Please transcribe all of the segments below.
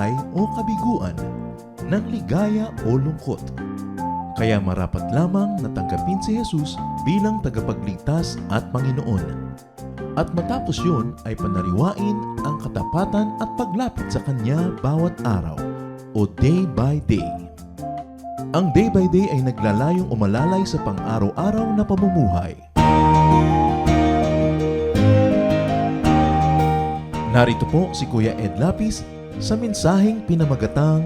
buhay o kabiguan, ng ligaya o lungkot. Kaya marapat lamang na tanggapin si Jesus bilang tagapagligtas at Panginoon. At matapos yun ay panariwain ang katapatan at paglapit sa Kanya bawat araw o day by day. Ang day by day ay naglalayong umalalay sa pang-araw-araw na pamumuhay. Narito po si Kuya Ed Lapis sa mensaheng pinamagatang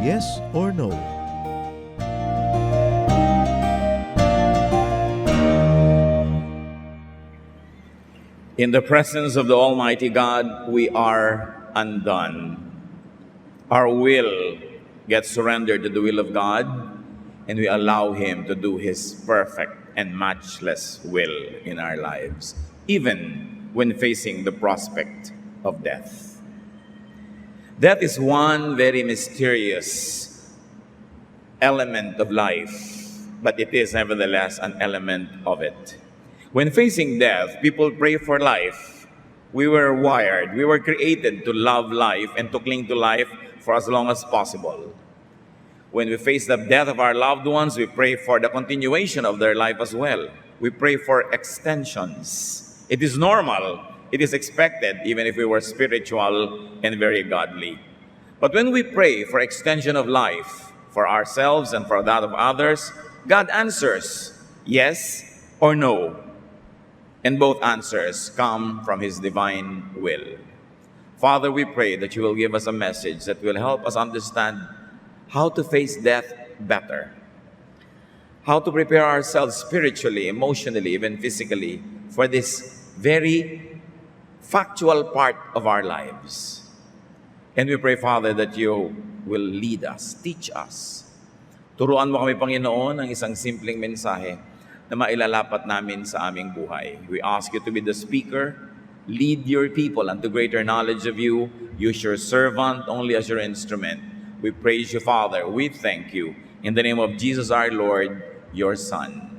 Yes or No? In the presence of the Almighty God, we are undone. Our will gets surrendered to the will of God, and we allow Him to do His perfect and matchless will in our lives, even when facing the prospect of death. Death is one very mysterious element of life, but it is nevertheless an element of it. When facing death, people pray for life. We were wired, we were created to love life and to cling to life for as long as possible. When we face the death of our loved ones, we pray for the continuation of their life as well. We pray for extensions. It is normal, it is expected, even if we were spiritual and very godly. But when we pray for extension of life, for ourselves and for that of others, God answers yes or no. And both answers come from His divine will. Father, we pray that You will give us a message that will help us understand how to face death better, how to prepare ourselves spiritually, emotionally, even physically for this very factual part of our lives. And we pray, Father, that You will lead us, teach us. Turuan mo kami, Panginoon, ng isang simpleng mensahe na mailalapat namin sa aming buhay. We ask You to be the speaker, lead Your people unto greater knowledge of You, use Your servant only as Your instrument. We praise You, Father. We thank You. In the name of Jesus our Lord, Your Son.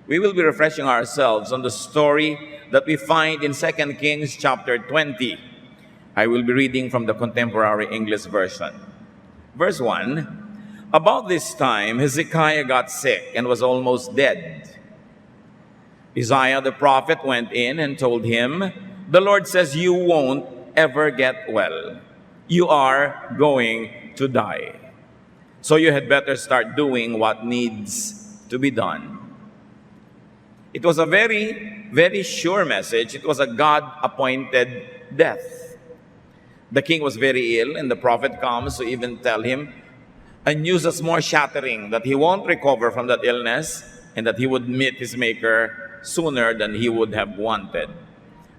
We will be refreshing ourselves on the story that we find in 2 Kings chapter 20. I will be reading from the Contemporary English Version. Verse 1, About this time, Hezekiah got sick and was almost dead. Isaiah the prophet went in and told him, The Lord says you won't ever get well. You are going to die. So you had better start doing what needs to be done. It was a very, very sure message. It was a God-appointed death. The king was very ill, and the prophet comes to even tell him a news that's more shattering, that he won't recover from that illness and that he would meet his Maker sooner than he would have wanted.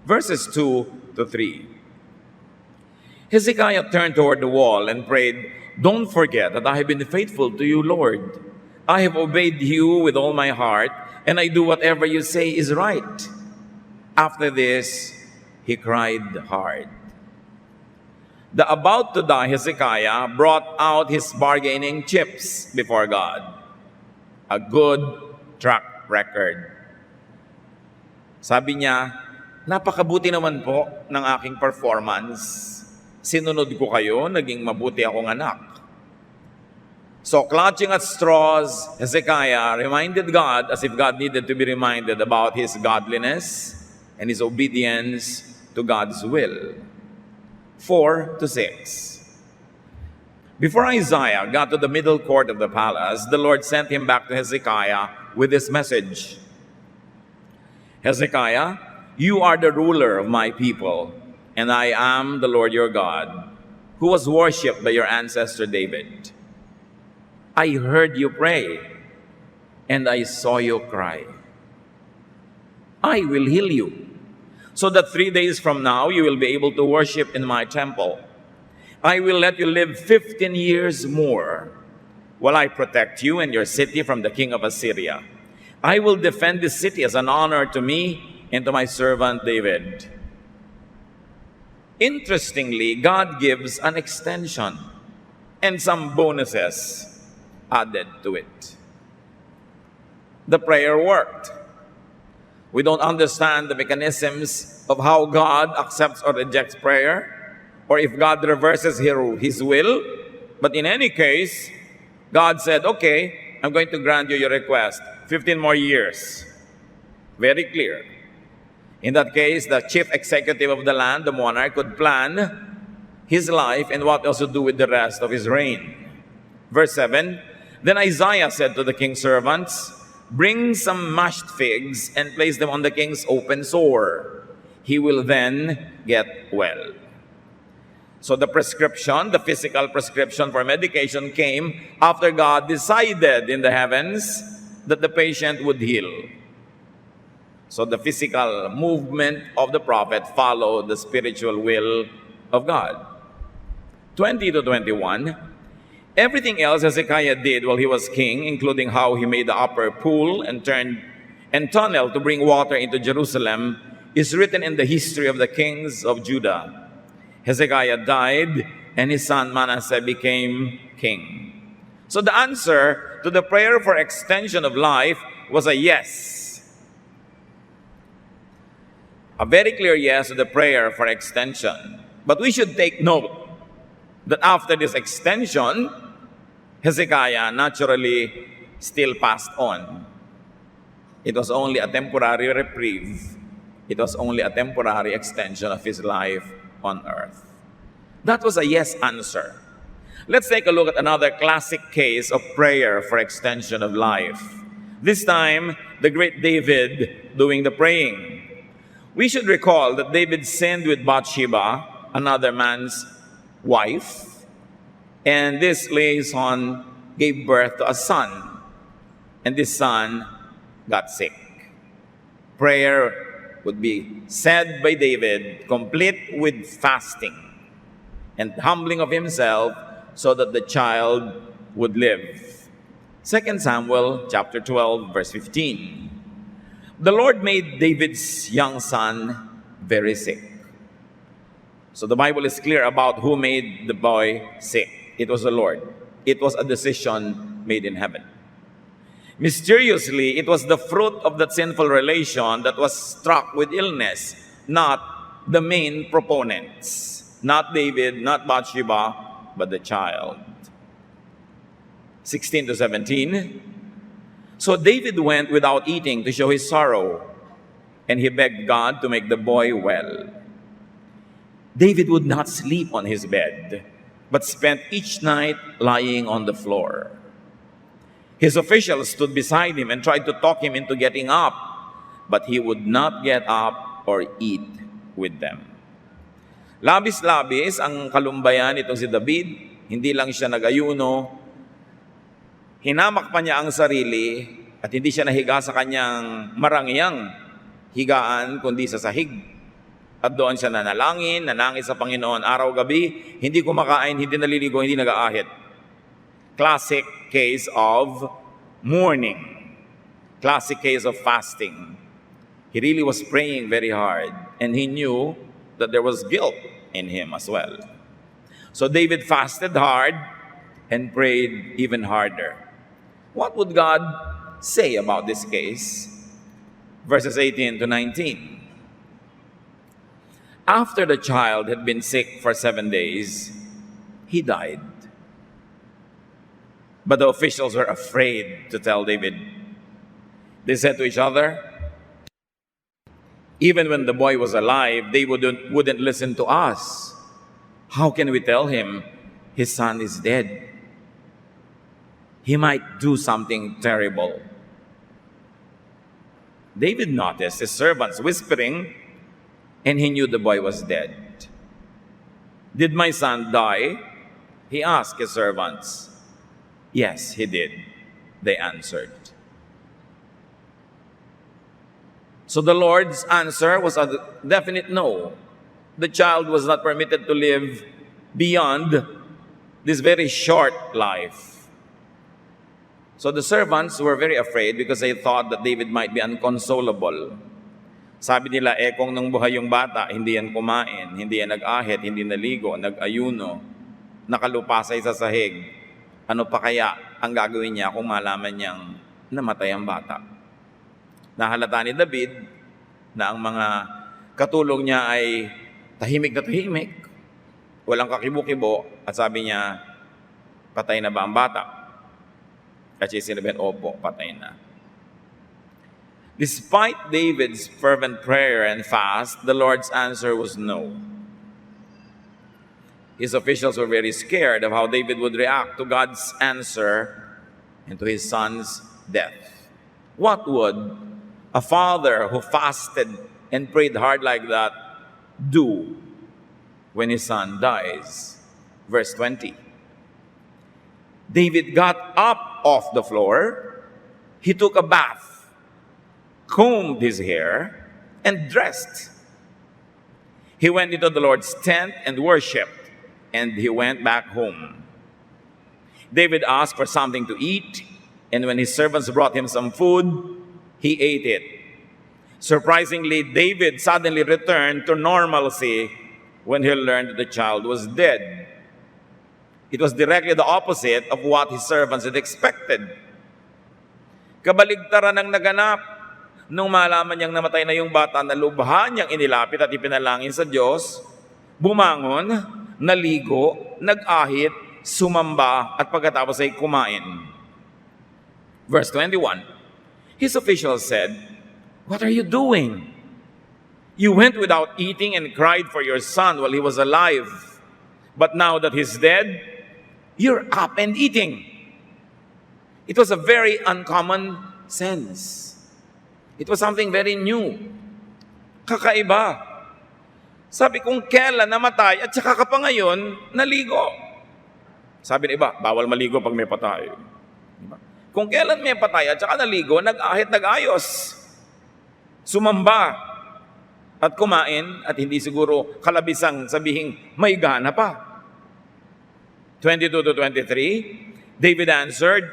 Verses 2 to 3. Hezekiah turned toward the wall and prayed, Don't forget that I have been faithful to You, Lord. I have obeyed You with all my heart, and I do whatever You say is right. After this, he cried hard. The about to die Hezekiah brought out his bargaining chips before God. A good track record. Sabi niya, napakabuti naman po ng aking performance. Sinunod ko kayo, naging mabuti akong anak. So clutching at straws, Hezekiah reminded God, as if God needed to be reminded about his godliness and his obedience to God's will. 4 to 6. Before Isaiah got to the middle court of the palace, the Lord sent him back to Hezekiah with this message. Hezekiah, you are the ruler of my people, and I am the Lord your God, who was worshipped by your ancestor David. I heard you pray, and I saw you cry. I will heal you, so that 3 days from now you will be able to worship in my temple. I will let you live 15 years more, while I protect you and your city from the king of Assyria. I will defend this city as an honor to me and to my servant David. Interestingly, God gives an extension and some bonuses added to it. The prayer worked. We don't understand the mechanisms of how God accepts or rejects prayer, or if God reverses His will. But in any case, God said, okay, I'm going to grant you your request. 15 more years. Very clear. In that case, the chief executive of the land, the monarch, could plan his life and what else to do with the rest of his reign. Verse 7, then Isaiah said to the king's servants, bring some mashed figs and place them on the king's open sore. He will then get well. So the prescription, the physical prescription for medication came after God decided in the heavens that the patient would heal. So the physical movement of the prophet followed the spiritual will of God. 20 to 21, everything else Hezekiah did while he was king, including how he made the upper pool and tunnel to bring water into Jerusalem, is written in the history of the kings of Judah. Hezekiah died, and his son Manasseh became king. So the answer to the prayer for extension of life was a yes. A very clear yes to the prayer for extension. But we should take note that after this extension, Hezekiah naturally still passed on. It was only a temporary reprieve. It was only a temporary extension of his life on earth. That was a yes answer. Let's take a look at another classic case of prayer for extension of life. This time, the great David doing the praying. We should recall that David sinned with Bathsheba, another man's wife, and this liaison gave birth to a son, and this son got sick. Prayer would be said by David, complete with fasting and humbling of himself so that the child would live. 2 Samuel chapter 12, verse 15. The Lord made David's young son very sick. So the Bible is clear about who made the boy sick. It was the Lord. It was a decision made in heaven. Mysteriously, it was the fruit of that sinful relation that was struck with illness, not the main proponents. Not David, not Bathsheba, but the child. 16 to 17. So David went without eating to show his sorrow, and he begged God to make the boy well. David would not sleep on his bed, but spent each night lying on the floor. His officials stood beside him and tried to talk him into getting up, but he would not get up or eat with them. Labis-labis ang kalumbayan itong si David. Hindi lang siya nag-ayuno. Hinamak pa niya ang sarili at hindi siya nahiga sa kanyang marangyang higaan kundi sa sahig. At doon siya nanangis sa Panginoon araw-gabi, hindi kumakain, hindi naliligo, hindi nag-aahit. Classic case of mourning. Classic case of fasting. He really was praying very hard, and he knew that there was guilt in him as well. So David fasted hard and prayed even harder. What would God say about this case? Verses 18 to 19. After the child had been sick for 7 days, he died. But the officials were afraid to tell David. They said to each other, even when the boy was alive, they wouldn't listen to us. How can we tell him his son is dead? He might do something terrible. David noticed his servants whispering, and he knew the boy was dead. Did my son die? He asked his servants. Yes, he did, they answered. So the Lord's answer was a definite no. The child was not permitted to live beyond this very short life. So the servants were very afraid because they thought that David might be unconsolable. Sabi nila, kung nung buhay yung bata, hindi yan kumain, hindi yan nag-ahit, hindi naligo, nag-ayuno, nakalupasay sa sahig. Ano pa kaya ang gagawin niya kung malaman niyang namatay ang bata? Nahalata ni David na ang mga katulong niya ay tahimik na tahimik, walang kakibo-kibo, at sabi niya, patay na ba ang bata? Kasi sinabihan, opo, patay na. Despite David's fervent prayer and fast, the Lord's answer was no. His officials were very scared of how David would react to God's answer and to his son's death. What would a father who fasted and prayed hard like that do when his son dies? Verse 20. David got up off the floor, he took a bath, combed his hair, and dressed. He went into the Lord's tent and worshiped, and he went back home. David asked for something to eat, and when his servants brought him some food, he ate it. Surprisingly, David suddenly returned to normalcy when he learned that the child was dead. It was directly the opposite of what his servants had expected. Kabaligtaran ang naganap. Nung malaman niyang namatay na yung bata, na lubha niyang inilapit at ipinalangin sa Diyos, bumangon, naligo, nag-ahit, sumamba, at pagkatapos ay kumain. Verse 21, his officials said, "What are you doing? You went without eating and cried for your son while he was alive. But now that he's dead, you're up and eating." It was a very uncommon sense. It was something very new. Kakaiba. Sabi kung kailan namatay at saka ka pa ngayon, naligo. Sabi ng iba, bawal maligo pag may patay. Diba? Kung kailan may patay at saka naligo, nag-ahit, nag-ayos. Sumamba at kumain at hindi siguro kalabisang sabihing may gana pa. 22 to 23, David answered,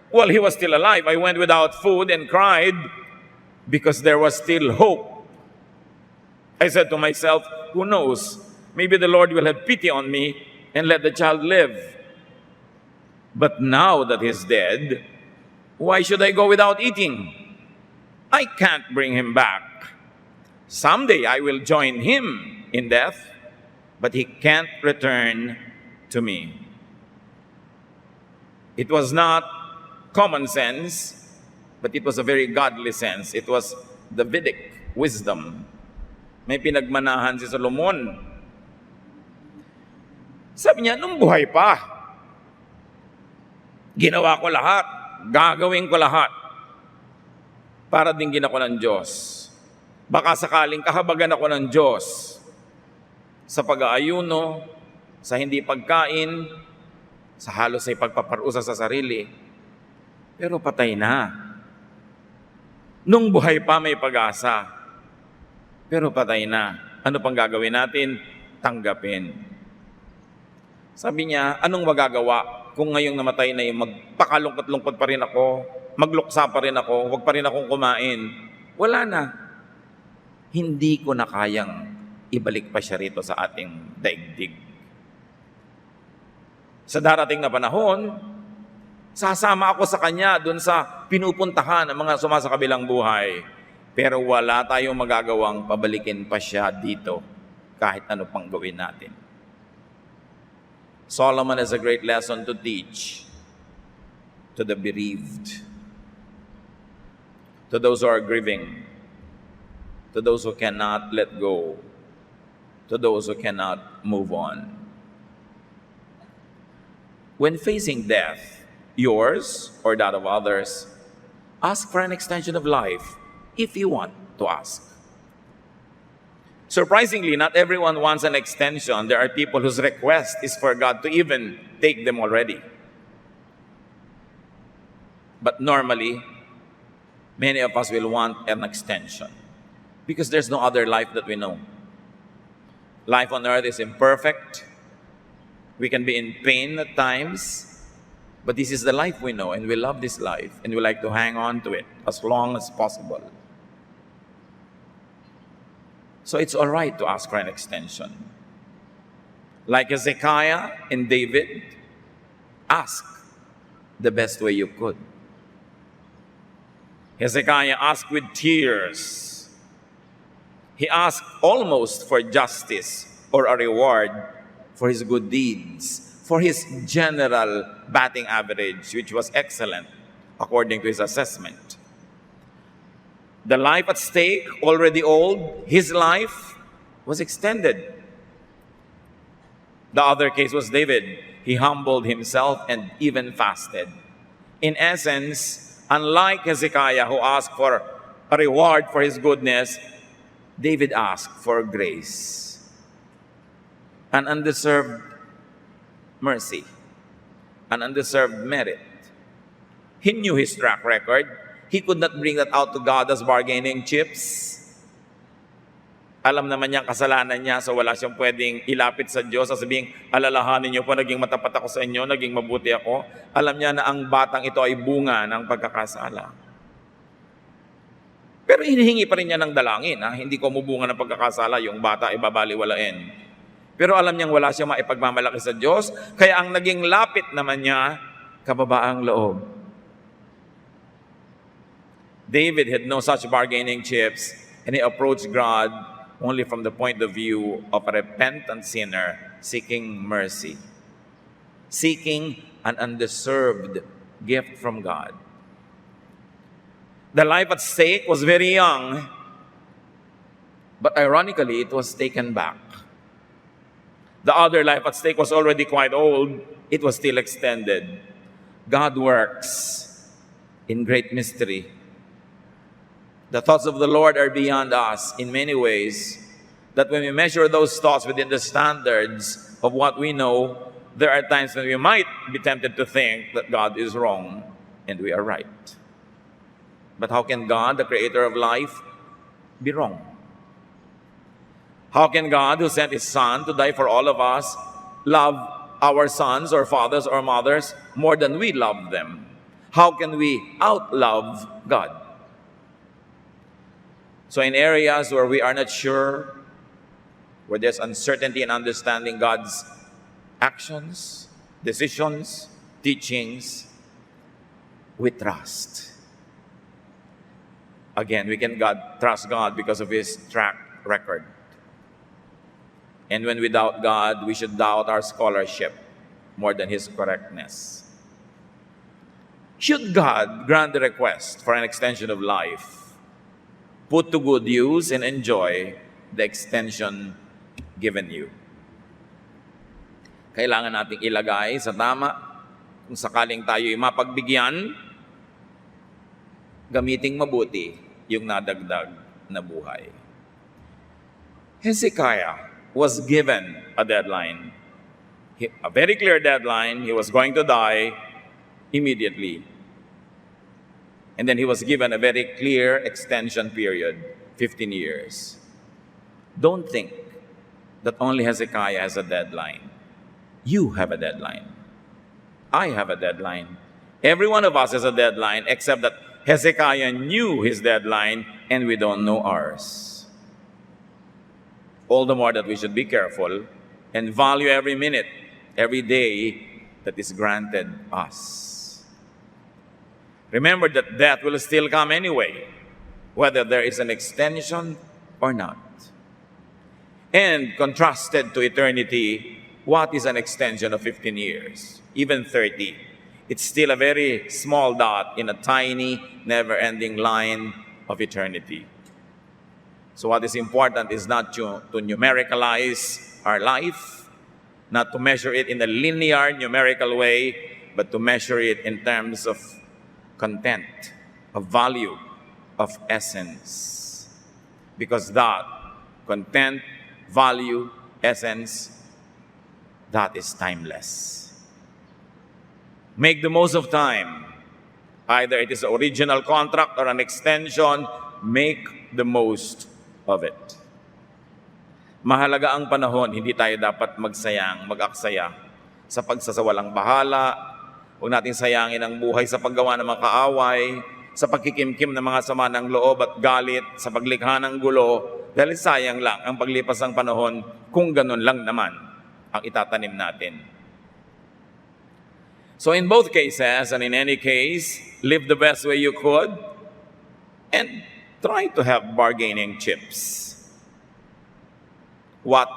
while he was still alive, I went without food and cried because there was still hope. I said to myself, who knows, maybe the Lord will have pity on me and let the child live. But now that he's dead, why should I go without eating? I can't bring him back. Someday I will join him in death, but he can't return to me. It was not common sense, but it was a very godly sense. It was Davidic wisdom. May pinagmanahan si Solomon. Sabi niya, nung buhay pa, ginawa ko lahat, gagawin ko lahat, para dinggin ako ng Diyos. Baka sakaling kahabagan ako ng Diyos sa pag-aayuno, sa hindi pagkain, sa halos ay pagpaparusa sa sarili. Pero patay na. Nung buhay pa may pag-asa, pero patay na. Ano pang gagawin natin? Tanggapin. Sabi niya, anong magagawa kung ngayong namatay na yung magpakalungkot-lungkot pa rin ako, magluksa pa rin ako, huwag pa rin akong kumain? Wala na. Hindi ko na kayang ibalik pa siya rito sa ating daigdig. Sa darating na panahon, sasama ako sa kanya dun sa pinupuntahan ng mga sumasakabilang buhay. Pero wala tayong magagawang pabalikin pa siya dito kahit ano pang gawin natin. Solomon has a great lesson to teach to the bereaved, to those who are grieving, to those who cannot let go, to those who cannot move on. When facing death, yours or that of others, ask for an extension of life if you want to ask. Surprisingly, not everyone wants an extension. There are people whose request is for God to even take them already. But normally, many of us will want an extension because there's no other life that we know. Life on earth is imperfect. We can be in pain at times. But this is the life we know, and we love this life, and we like to hang on to it as long as possible. So it's all right to ask for an extension. Like Hezekiah and David, ask the best way you could. Hezekiah asked with tears. He asked almost for justice or a reward for his good deeds, for his general batting average, which was excellent according to his assessment. The life at stake, already old, his life was extended. The other case was David. He humbled himself and even fasted. In essence, unlike Hezekiah, who asked for a reward for his goodness, David asked for grace, an undeserved mercy, an undeserved merit. He knew his track record. He could not bring that out to God as bargaining chips. Alam naman niya ang kasalanan niya, so wala siyang pwedeng ilapit sa Diyos at sabihin, alalahanin niyo po, naging matapat ako sa inyo, naging mabuti ako. Alam niya na ang batang ito ay bunga ng pagkakasala. Pero hinihingi pa rin niya ng dalangin. Hindi ko mubunga ng pagkakasala, yung bata ay babaliwalain. Pero alam niyang wala siyang maipagmamalaki sa Diyos, kaya ang naging lapit naman niya, kababaang loob. David had no such bargaining chips, and he approached God only from the point of view of a repentant sinner seeking mercy, seeking an undeserved gift from God. The life at stake was very young, but ironically, it was taken back. The other life at stake was already quite old. It was still extended. God works in great mystery. The thoughts of the Lord are beyond us in many ways, that when we measure those thoughts within the standards of what we know, there are times when we might be tempted to think that God is wrong and we are right. But how can God, the creator of life, be wrong? How can God, who sent his Son to die for all of us, love our sons or fathers or mothers more than we love them? How can we outlove God? So in areas where we are not sure, where there's uncertainty in understanding God's actions, decisions, teachings, we trust. Again, we can trust God because of his track record. And when we doubt God, we should doubt our scholarship more than his correctness. Should God grant the request for an extension of life, put to good use and enjoy the extension given you? Kailangan nating ilagay sa tama. Kung sakaling tayo'y mapagbigyan, gamiting mabuti yung nadagdag na buhay. Hezekiah was given a deadline. A very clear deadline. He was going to die immediately. And then he was given a very clear extension period, 15 years. Don't think that only Hezekiah has a deadline. You have a deadline. I have a deadline. Every one of us has a deadline, except that Hezekiah knew his deadline and we don't know ours. All the more that we should be careful and value every minute, every day that is granted us. Remember that death will still come anyway, whether there is an extension or not. And contrasted to eternity, what is an extension of 15 years, even 30? It's still a very small dot in a tiny, never-ending line of eternity. So what is important is not to numericalize our life, not to measure it in a linear, numerical way, but to measure it in terms of content, of value, of essence. Because that content, value, essence, that is timeless. Make the most of time. Either it is an original contract or an extension, make the most of it. Mahalaga ang panahon, hindi tayo dapat magsayang, mag-aksaya sa pagsasawalang bahala. Huwag natin sayangin ang buhay sa paggawa ng mga kaaway, sa pagkikimkim ng mga sama ng loob at galit, sa paglikha ng gulo, dahil sayang lang ang paglipas ng panahon kung ganun lang naman ang itatanim natin. So in both cases, and in any case, live the best way you could and try to have bargaining chips. What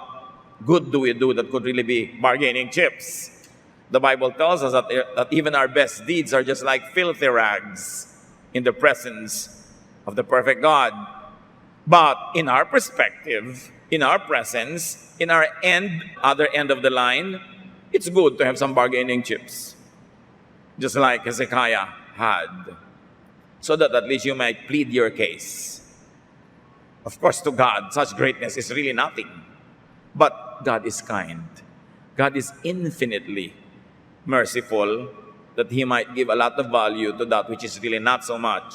good do we do that could really be bargaining chips? The Bible tells us that even our best deeds are just like filthy rags in the presence of the perfect God. But in our perspective, in our presence, in our other end of the line, it's good to have some bargaining chips, just like Hezekiah had, so that at least you might plead your case. Of course, to God, such greatness is really nothing. But God is kind. God is infinitely merciful, that He might give a lot of value to that which is really not so much.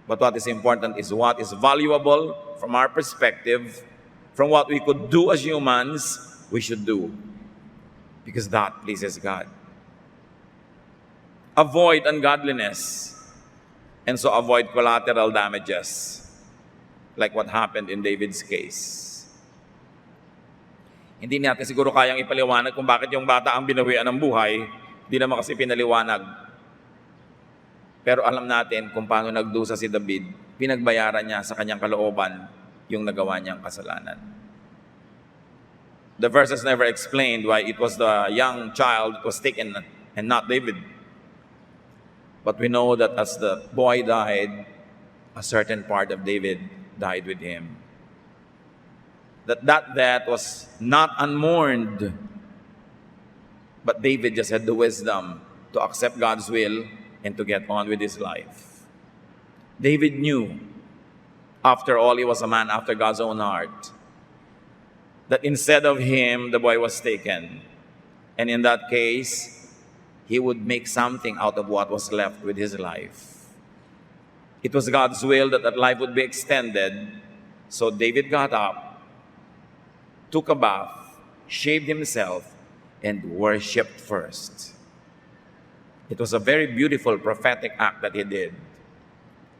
But what is important is what is valuable from our perspective, from what we could do as humans, we should do. Because that pleases God. Avoid ungodliness, and so avoid collateral damages, like what happened in David's case. Hindi natin siguro kayang ipaliwanag kung bakit yung bata ang binawian ng buhay, hindi naman kasi pinaliwanag. Pero alam natin kung paano nagdusa si David, pinagbayaran niya sa kanyang kalooban yung nagawa niyang kasalanan. The verses never explained why it was the young child that was taken and not David. But we know that as the boy died, a certain part of David died with him. That death was not unmourned, but David just had the wisdom to accept God's will and to get on with his life. David knew, after all, he was a man after God's own heart, that instead of him, the boy was taken. And in that case, he would make something out of what was left with his life. It was God's will that that life would be extended. So David got up, took a bath, shaved himself, and worshipped first. It was a very beautiful prophetic act that he did.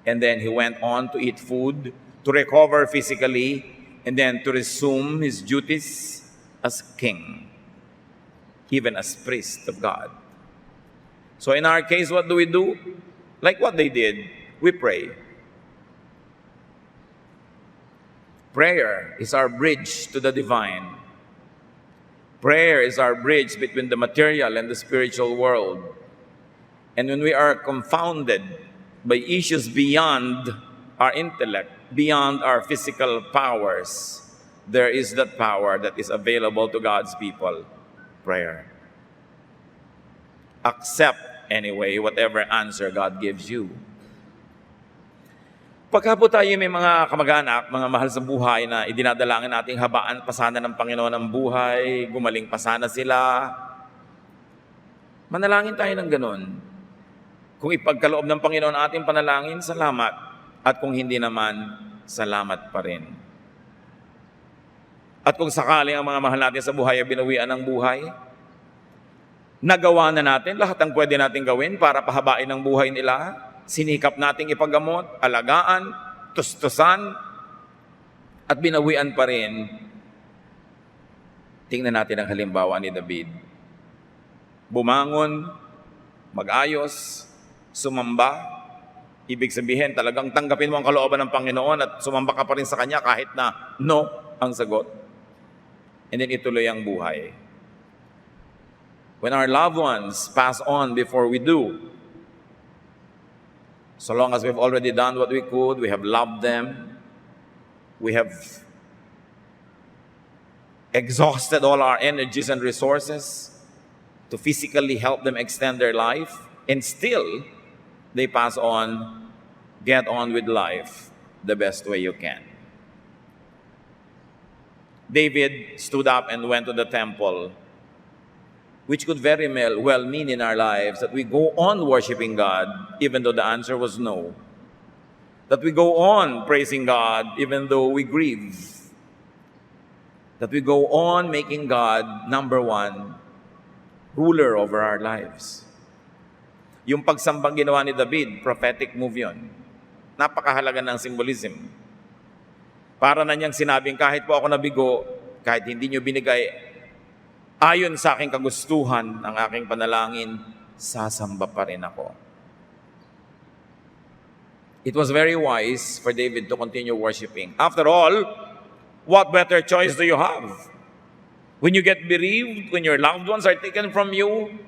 And then he went on to eat food, to recover physically, and then to resume his duties as king, even as priest of God. So in our case, what do we do? Like what they did, we pray. Prayer is our bridge to the divine. Prayer is our bridge between the material and the spiritual world. And when we are confounded by issues beyond our intellect, beyond our physical powers, there is that power that is available to God's people, prayer. Accept, anyway, whatever answer God gives you. Pagka po tayo may mga kamag-anak, mga mahal sa buhay na idinadalangin nating habaan pa sana ng Panginoon ang buhay, gumaling pa sana sila, manalangin tayo ng ganun. Kung ipagkaloob ng Panginoon ating panalangin, salamat. At kung hindi naman, salamat pa rin. At kung sakaling ang mga mahal natin sa buhay ay binawian ng buhay, nagawa na natin lahat ang pwede natin gawin para pahabain ang buhay nila, sinikap nating ipagamot, alagaan, tustusan, at binawian pa rin. Tingnan natin ang halimbawa ni David. Bumangon, mag-ayos, sumamba. Ibig sabihin, talagang tanggapin mo ang kalooban ng Panginoon at sumamba ka pa rin sa Kanya kahit na no ang sagot. And then ituloy ang buhay. When our loved ones pass on before we do, so long as we've already done what we could, we have loved them, we have exhausted all our energies and resources to physically help them extend their life, and still, they pass on, get on with life the best way you can. David stood up and went to the temple, which could very well mean in our lives that we go on worshiping God even though the answer was no. That we go on praising God even though we grieve. That we go on making God number one, ruler over our lives. Yung pagsambang ginawa ni David, prophetic move yun. Napakahalaga ng symbolism. Para na niyang sinabing, kahit po ako nabigo, kahit hindi niyo binigay, ayon sa aking kagustuhan, ang aking panalangin, sasamba pa rin ako. It was very wise for David to continue worshiping. After all, What better choice do you have? When you get bereaved, when your loved ones are taken from you,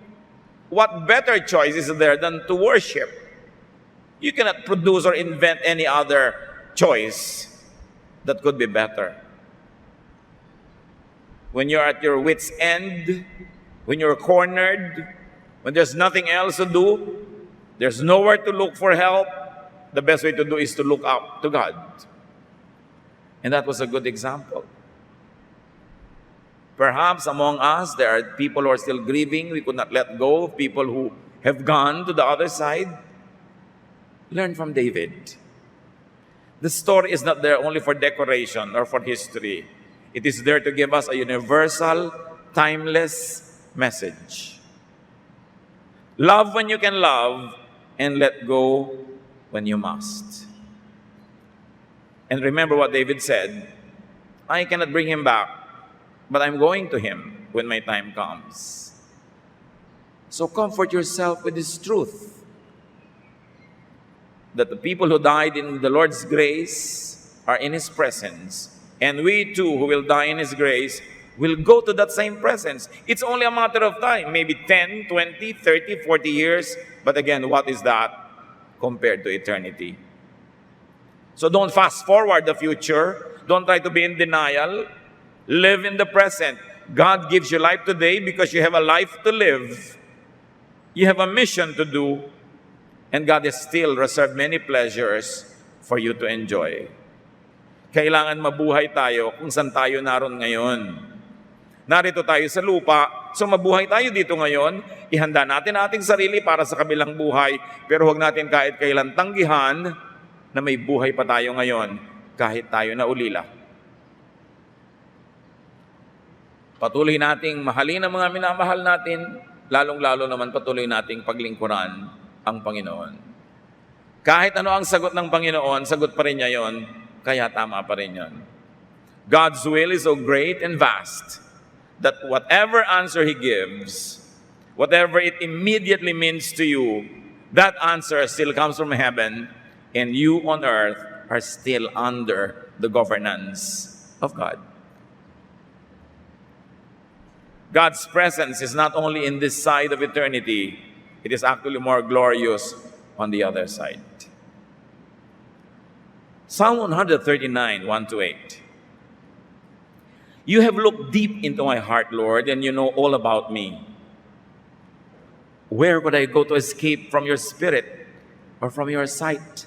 what better choice is there than to worship? You cannot produce or invent any other choice that could be better. When you're at your wit's end, when you're cornered, when there's nothing else to do, there's nowhere to look for help, the best way to do is to look up to God. And that was a good example. Perhaps among us, there are people who are still grieving. We could not let go of people who have gone to the other side. Learn from David. The story is not there only for decoration or for history. It is there to give us a universal, timeless message. Love when you can love, and let go when you must. And remember what David said, I cannot bring him back, but I'm going to him when my time comes. So comfort yourself with this truth, that the people who died in the Lord's grace are in His presence. And we too, who will die in His grace, will go to that same presence. It's only a matter of time, maybe 10, 20, 30, 40 years. But again, what is that compared to eternity? So don't fast forward the future. Don't try to be in denial. Live in the present. God gives you life today because you have a life to live. You have a mission to do. And God has still reserved many pleasures for you to enjoy. Kailangan mabuhay tayo kung saan tayo naroon ngayon. Narito tayo sa lupa, so mabuhay tayo dito ngayon. Ihanda natin ating sarili para sa kabilang buhay, pero huwag natin kahit kailan tanggihan na may buhay pa tayo ngayon kahit tayo na ulila. Patuloy nating mahalin ang mga minamahal natin, lalong-lalo naman patuloy nating paglingkuran ang Panginoon. Kahit ano ang sagot ng Panginoon, sagot pa rin niya yon, kaya tama pa rin yon. God's will is so great and vast that whatever answer He gives, whatever it immediately means to you, that answer still comes from heaven, and you on earth are still under the governance of God. God's presence is not only in this side of eternity, it is actually more glorious on the other side. Psalm 139, 1-8. You have looked deep into my heart, Lord, and you know all about me. Where would I go to escape from your spirit or from your sight?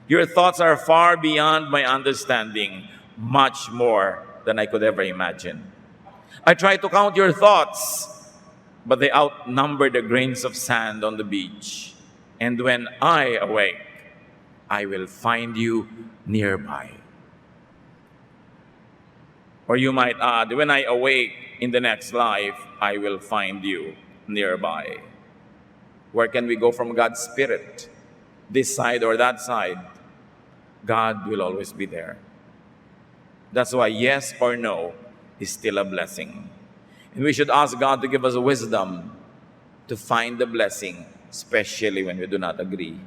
Your thoughts are far beyond my understanding, much more than I could ever imagine. I try to count your thoughts, but they outnumber the grains of sand on the beach. And when I awake, I will find you nearby. Or you might add, when I awake in the next life, I will find you nearby. Where can we go from God's Spirit? This side or that side? God will always be there. That's why yes or no is still a blessing. And we should ask God to give us wisdom to find the blessing, especially when we do not agree.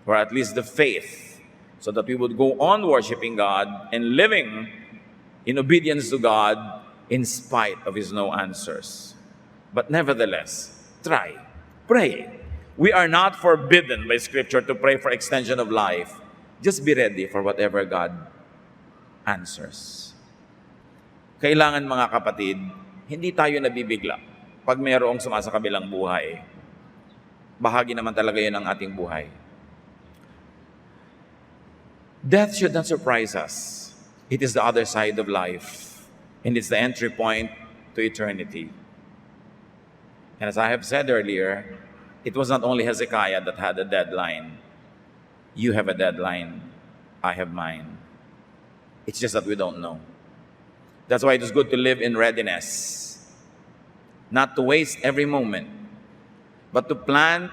Or at least the faith, so that we would go on worshiping God and living in obedience to God in spite of His no answers. But nevertheless, try, pray. We are not forbidden by Scripture to pray for extension of life. Just be ready for whatever God answers. Kailangan, mga kapatid, hindi tayo nabibigla pag mayroong sumasakabilang buhay. Bahagi naman talaga yun ng ating buhay. Death should not surprise us. It is the other side of life, and it's the entry point to eternity. And as I have said earlier, it was not only Hezekiah that had a deadline. You have a deadline. I have mine. It's just that we don't know. That's why it is good to live in readiness. Not to waste every moment, but to plant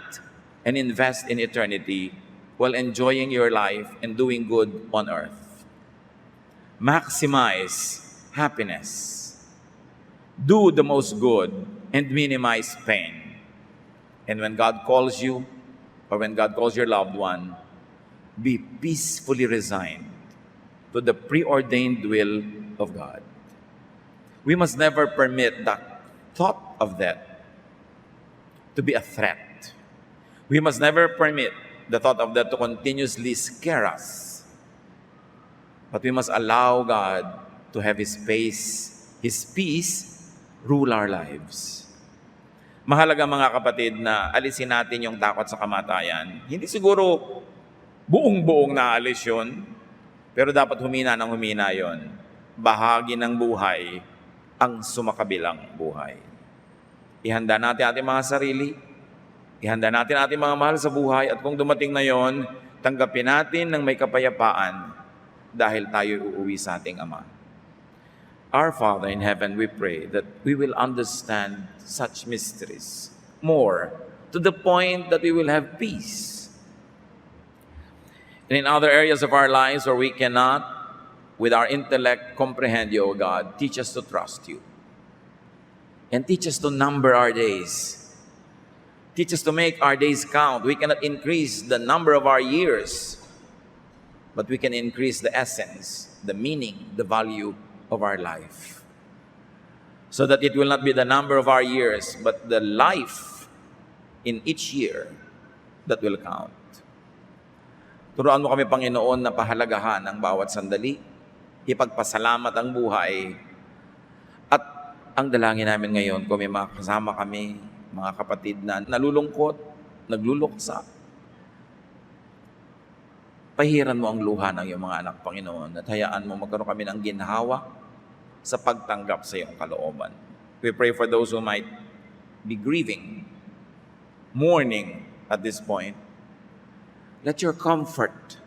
and invest in eternity while enjoying your life and doing good on earth. Maximize happiness. Do the most good and minimize pain. And when God calls you, or when God calls your loved one, be peacefully resigned to the preordained will of God. We must never permit the thought of death to be a threat. We must never permit the thought of death to continuously scare us. But we must allow God to have His peace rule our lives. Mahalaga mga kapatid na alisin natin yung takot sa kamatayan. Hindi siguro buong-buong naalis yun, pero dapat humina ng humina yon. Bahagi ng buhay ang sumakabilang buhay. Ihanda natin ating mga sarili, ihanda natin ating mga mahal sa buhay, at kung dumating na yon, tanggapin natin ng may kapayapaan dahil tayo uuwi sa ating Ama. Our Father in heaven, we pray that we will understand such mysteries more, to the point that we will have peace. And in other areas of our lives where we cannot, with our intellect, comprehend you, O God, teach us to trust you. And teach us to number our days. Teach us to make our days count. We cannot increase the number of our years, but we can increase the essence, the meaning, the value of our life. So that it will not be the number of our years, but the life in each year that will count. Turuan mo kami, Panginoon, na pahalagahan ang bawat sandali, ipagpasalamat ang buhay, at ang dalangin namin ngayon, kung may makasama kami, mga kapatid na nalulungkot, nagluluksa, pahiran mo ang luha ng iyong mga anak, Panginoon, at hayaan mo magkaroon kami ng ginhawa sa pagtanggap sa iyong kalooban. We pray for those who might be grieving, mourning at this point. Let your comfort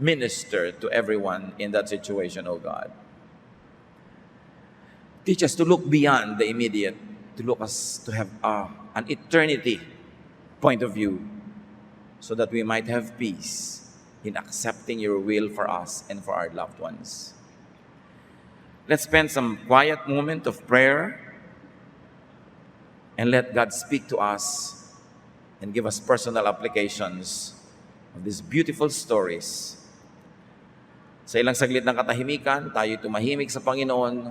minister to everyone in that situation, O God. Teach us to look beyond the immediate, to look us to have an eternity point of view, so that we might have peace in accepting your will for us and for our loved ones. Let's spend some quiet moment of prayer and let God speak to us and give us personal applications of these beautiful stories. Sa ilang saglit ng katahimikan, tayo tumahimik sa Panginoon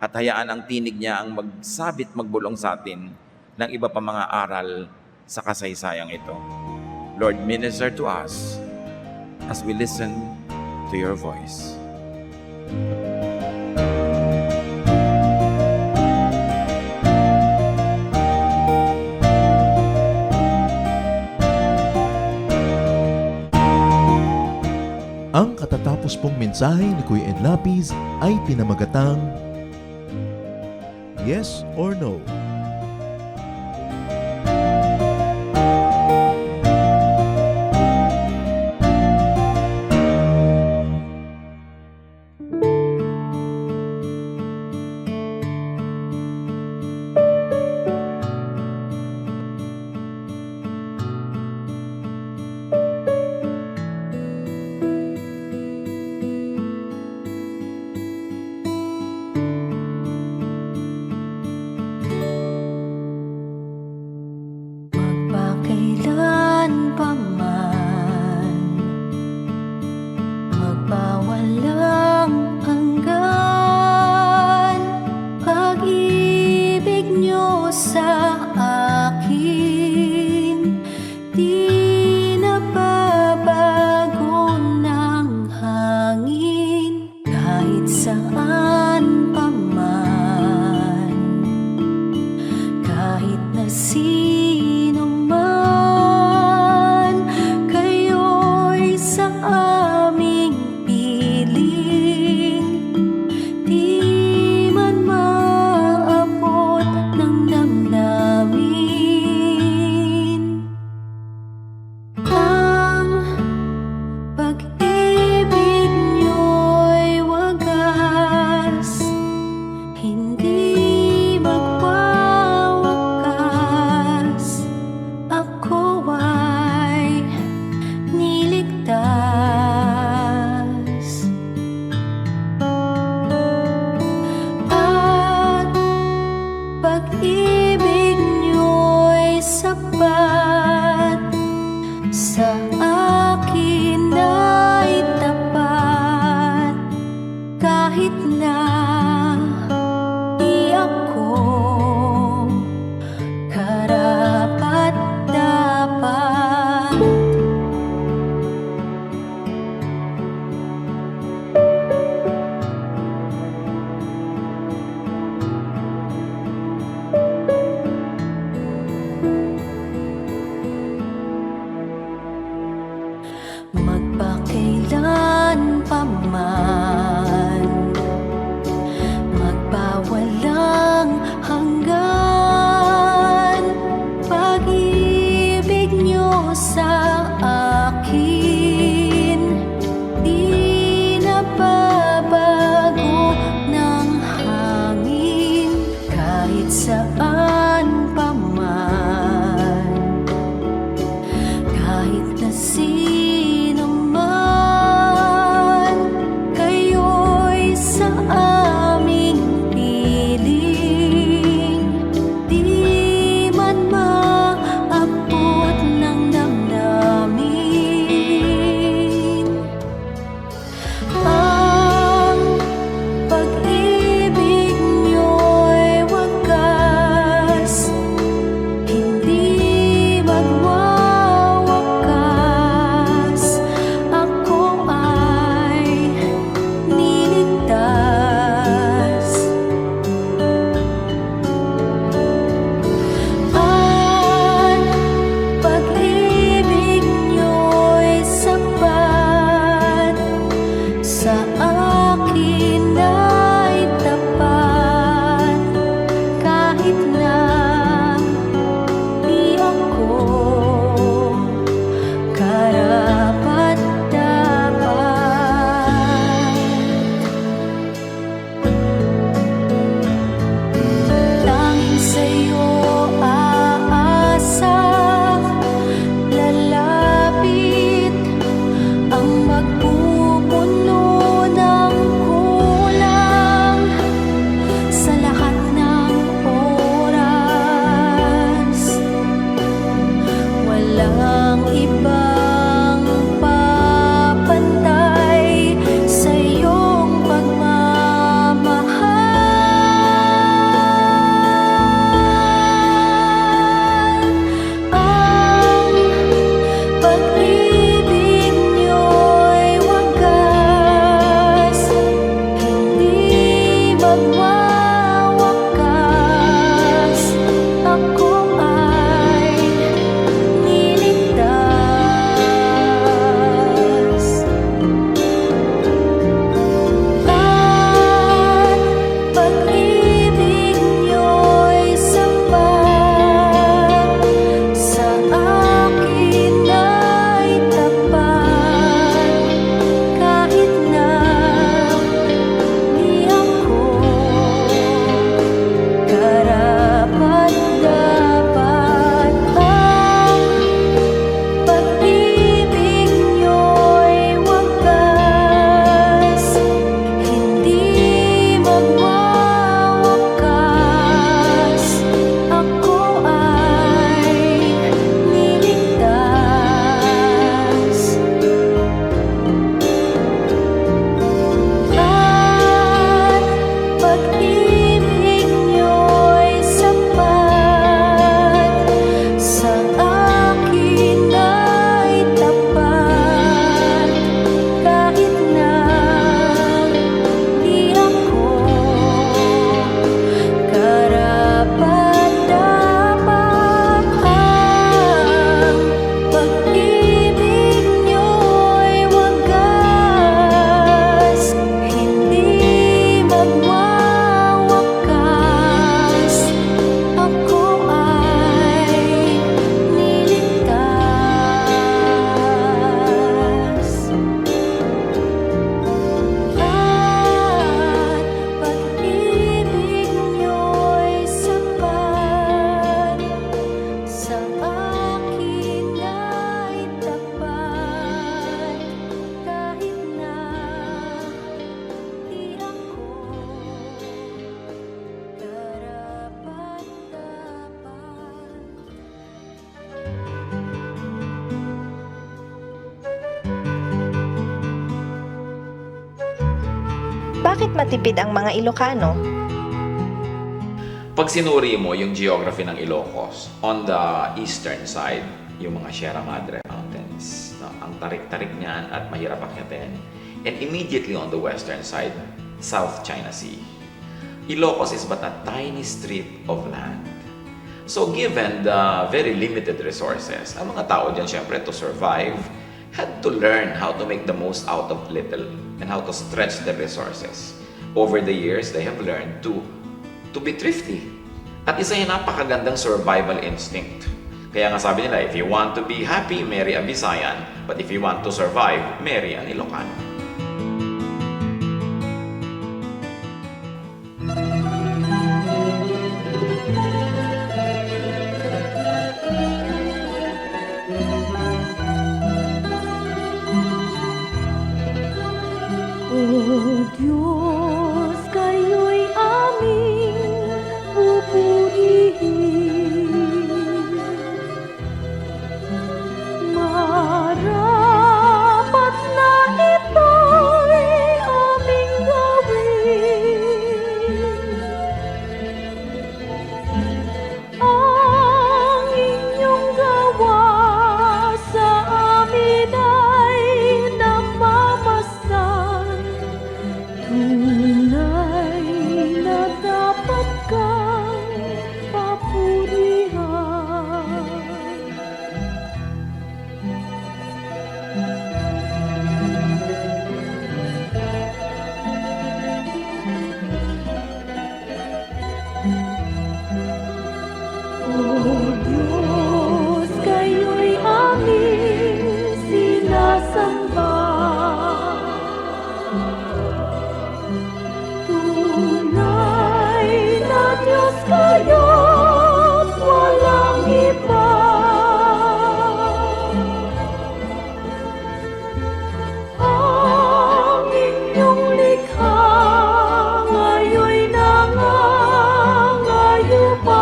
at hayaan ang tinig niya ang magsabit, magbulong sa atin ng iba pa mga aral sa kasaysayang ito. Lord, minister to us as we listen to your voice. Ang katatapos pong mensahe ni Kuya Ed Lapis ay pinamagatang Yes or No? Magpakailan pa man, magpawalang hanggan, pag-ibig niyo sa akin, di nababago ng hangin, kahit saan pa man, kahit na sino man, kayo'y sa aming piling, di man maabot ng damdamin. Ang pag-ibig niyo'y wagas, hindi magwawakas. Ako ay niligtas, at pag-ibig niyo'y sapat, sa akin ay tapat. saan pa man, kahit na sino man, kayo'y sa aming piling, di man maabot ng damdamin. Ang pag-ibig niyo'y wagas, hindi magwawakas. Ako ay niligtas. At pag-ibig niyo'y sapat, sa akin ay tapat, kahit na di ako karapat-dapat. Tanging sa'yo aasa, lalapit ang magpupuno ng kulang sa lahat ng oras. Walang ibang papantay sa iyong pagmamahal. Ang pag-ibig niyo'y wagas, hindi magwawakas. Ako ay niligtas. At pag-ibig niyo'y sapat, sa akin ay tapat, kahit na di ako karapat-dapat. Ang pag-ibig niyo'y wagas, hindi magwawakas. Ako ay niligtas. At pag-ibig niyo'y sapat, sa akin ay tapat, kahit na di ako karapat-dapat. Ang pag-ibig niyo'y wagas, hindi magwawakas. Ako ay niligtas. At pag-ibig niyo'y sapat, sa akin ay tapat, kahit na di ako karapat-dapat. Bakit matipid ang mga Ilocano? Pag sinuri mo yung geography ng Ilocos, on the eastern side, yung mga Sierra Madre Mountains, no? Ang tarik-tarik niyan at mahirap akyatin. And immediately on the western side, South China Sea. Ilocos is but a tiny strip of land. So given the very limited resources, ang mga tao dyan syempre to survive, had to learn how to make the most out of little and how to stretch the resources. Over the years, they have learned to be thrifty. At isa yung napakagandang survival instinct. Kaya nga sabi nila, if you want to be happy, marry a Visayan. But if you want to survive, marry an Ilocano.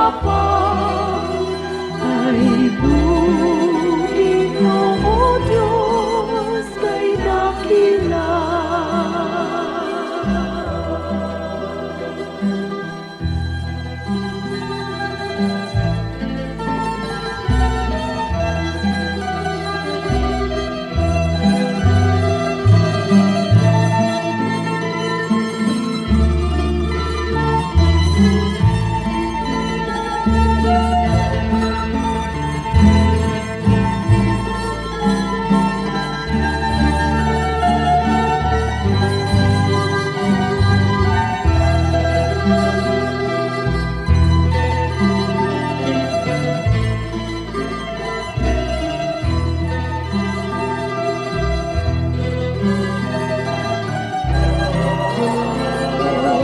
kapal ay buhay mo, O Diyos, kay dakila.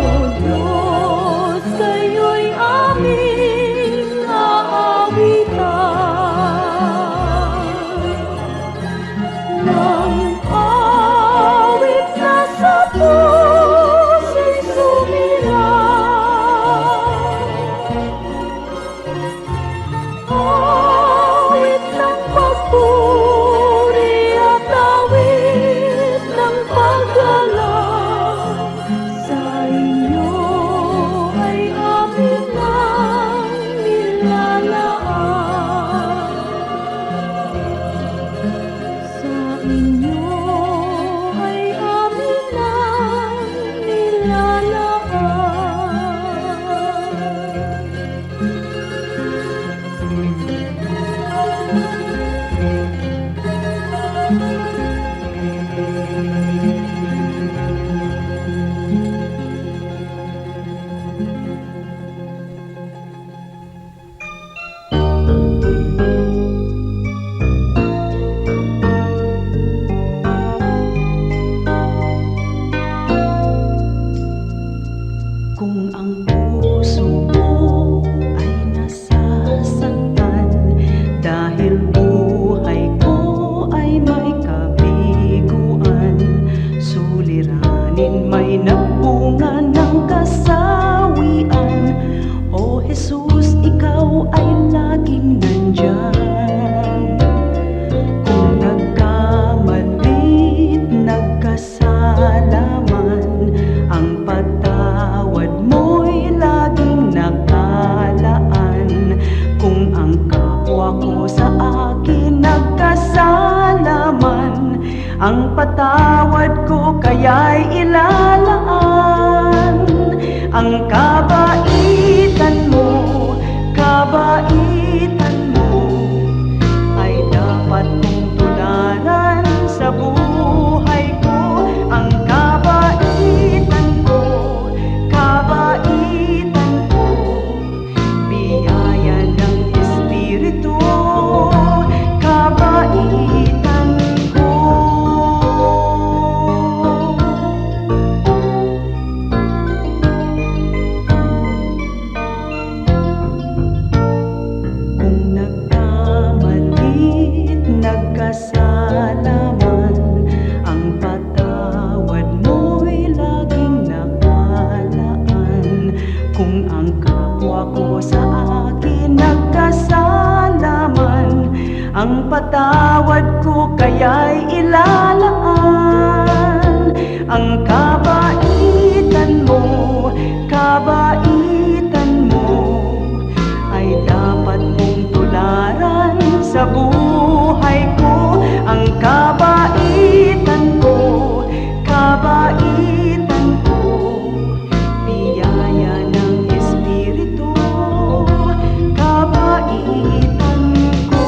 O Diyos, kayo'y aming aawitan ng awit na sa puso'y sumirang. Awit ng papuri at awit ng paggalang, sa inyo ay amin ang nilalaan. Sa inyo ay amin ang nilalaan. Kung ang puso mo ay nasasaktan dahil buhay ko ay may kabiguan, suliranin may nagbunga ng kasawian, O Jesus, ikaw ay laging nandyan. Kung nagkamali't nagkasalaman, ang patawad mo'y laging nakalaan. Kung ang kapwa ko sa akin nagkasalaman, ang patawad ko kaya'y ilalaan. Ang kabaitan mo ay dapat mong tularan sa buhay ko. Ang kabaitan ko, biyaya ng Espiritu, kabaitan ko. Kung nagkamali't nagkasalaman, ang patawad mo'y laging nakalaan. Kung ang kapwa ko sa akin nagkasalaman, ang patawad ko kaya'y ilalaan. Ang kabaitan mo ay dapat mong tularan sa buhay ko. Ang kabaitan ko, biyaya ng Espiritu, kabaitan ko.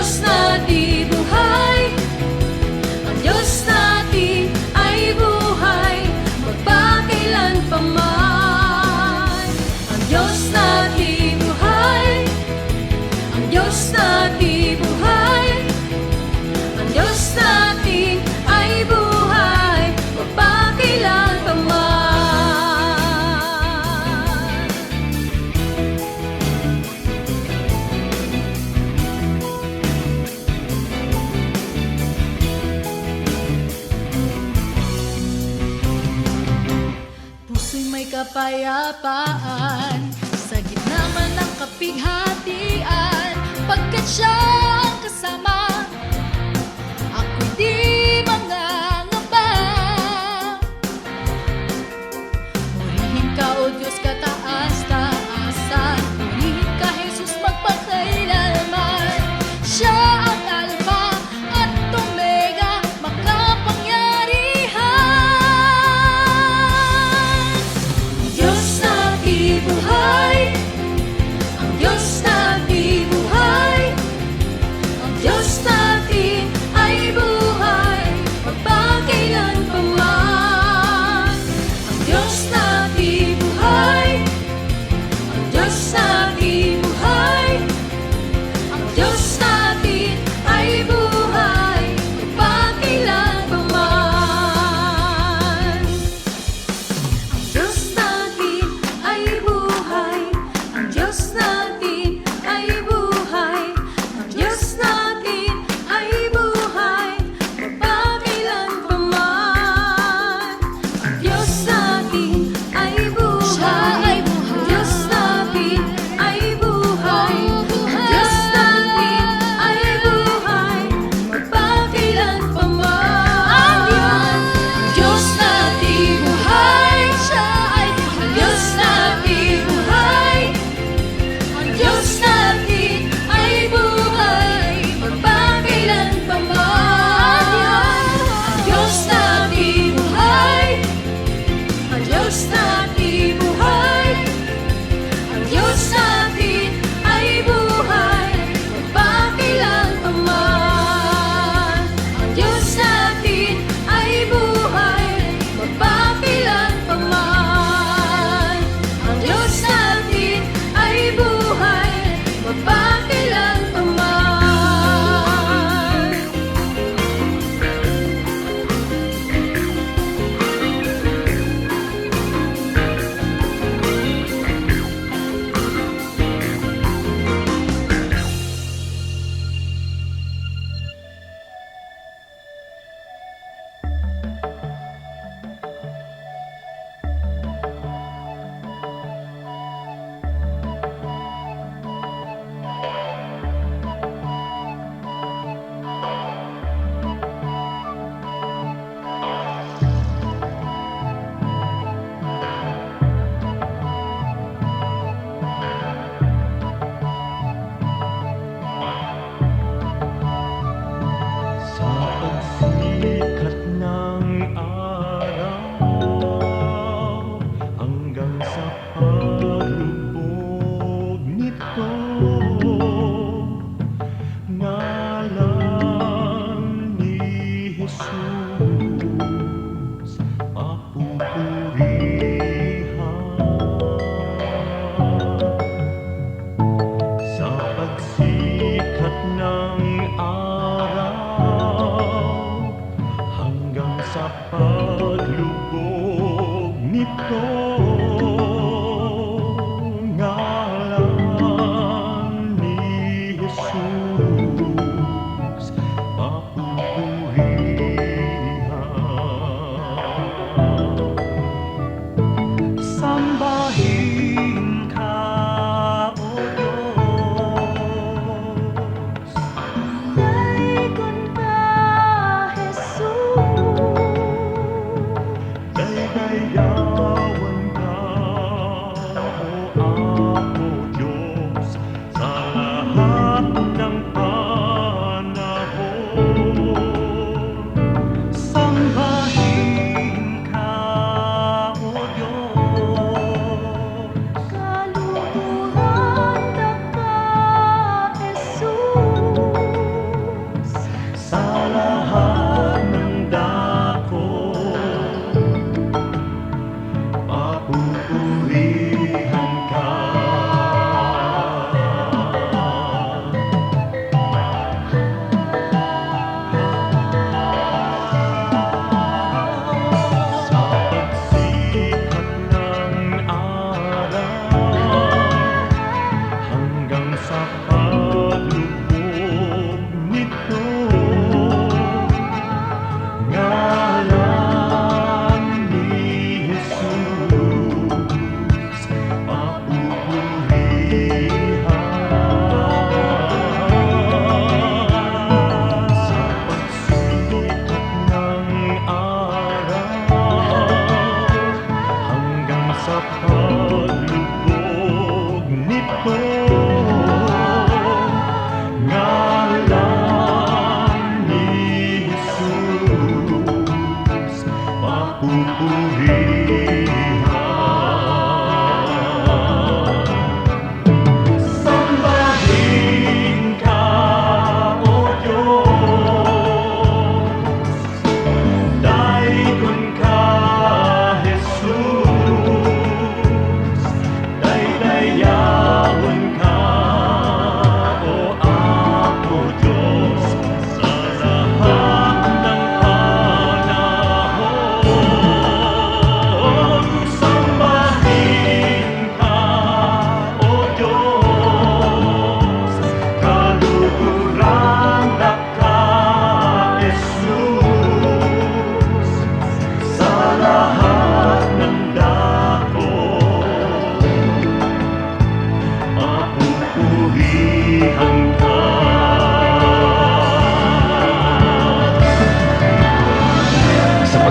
Diyos natin buhay, ang Diyos natin ay buhay, magpakailanpaman. Ang Diyos natin buhay, ang Diyos natin buhay, ang Diyos natin ay buhay, magpakailanpaman. Puso'y may kapayapaan sa gitna man ng kapighatian, pagkat siya ang kasama, ako'y di mangangamba. Purihin ka, O Diyos, kataas-taasan, purihin ka, Jesus, magpakailanman. Siya ang Alpha at Omega, makapangyarihan. Ang Diyos natin buhay, ang Diyos natin buhay, ang Diyos natin ay buhay, magpakailanpaman. Ang Diyos natin buhay, ang Diyos natin buhay, ang Diyos natin ay buhay, magpakailanpaman. Ang Diyos natin ay buhay, ang Diyos natin ay buhay, ang Diyos natin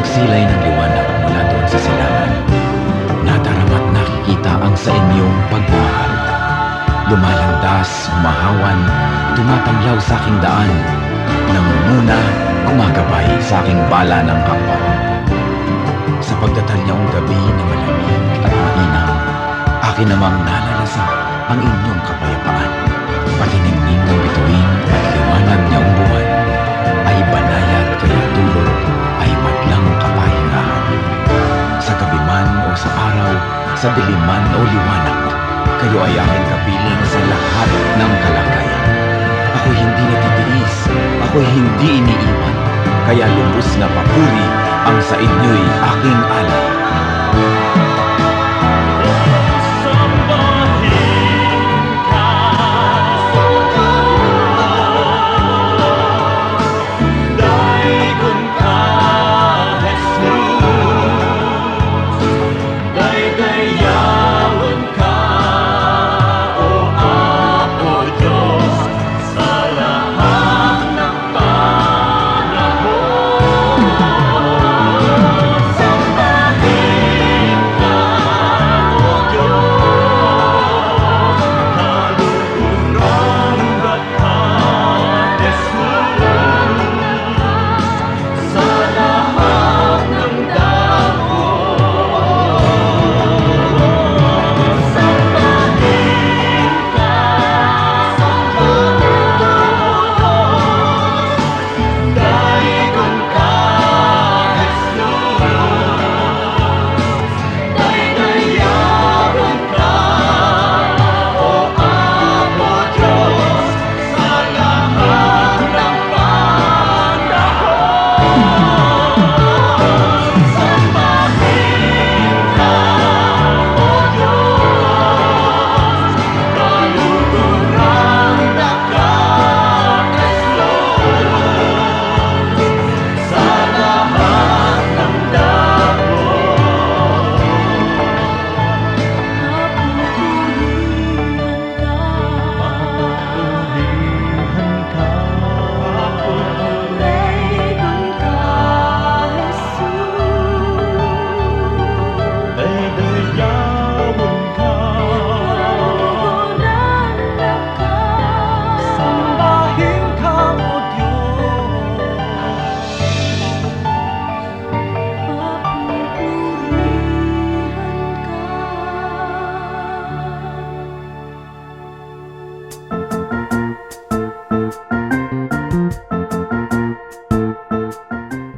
Nagsilay ng liwanag mula doon sa silangan. Nadarama't nakikita ang sa inyong pagmamahal. Lumalandas, humahawan, tumatanglaw sa aking daan. Nangunguna, gumagabay sa aking bala ng kapwa. Sa pagdatalyaong gabi na malamig at mainam, akin namang nalalasa ang inyong kapayapaan. Patinigning ng bituin at liwanag niyang buwan ay banayad kaya dulot ay madlang kapahingahan. Sa gabi man o sa araw, sa dilim man o liwanag, kayo ay aking kapiling sa lahat ng kalagayan. Ako'y hindi natitiis, ako'y hindi iniiwan, kaya lubos na papuri ang sa inyo'y aking alay.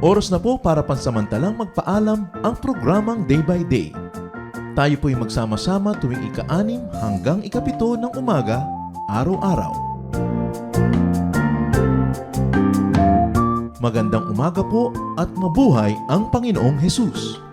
Oras na po para pansamantalang magpaalam ang programang Day by Day. Tayo po'y magsama-sama tuwing ika-6 hanggang ika-7 ng umaga, araw-araw. Magandang umaga po at mabuhay ang Panginoong Hesus!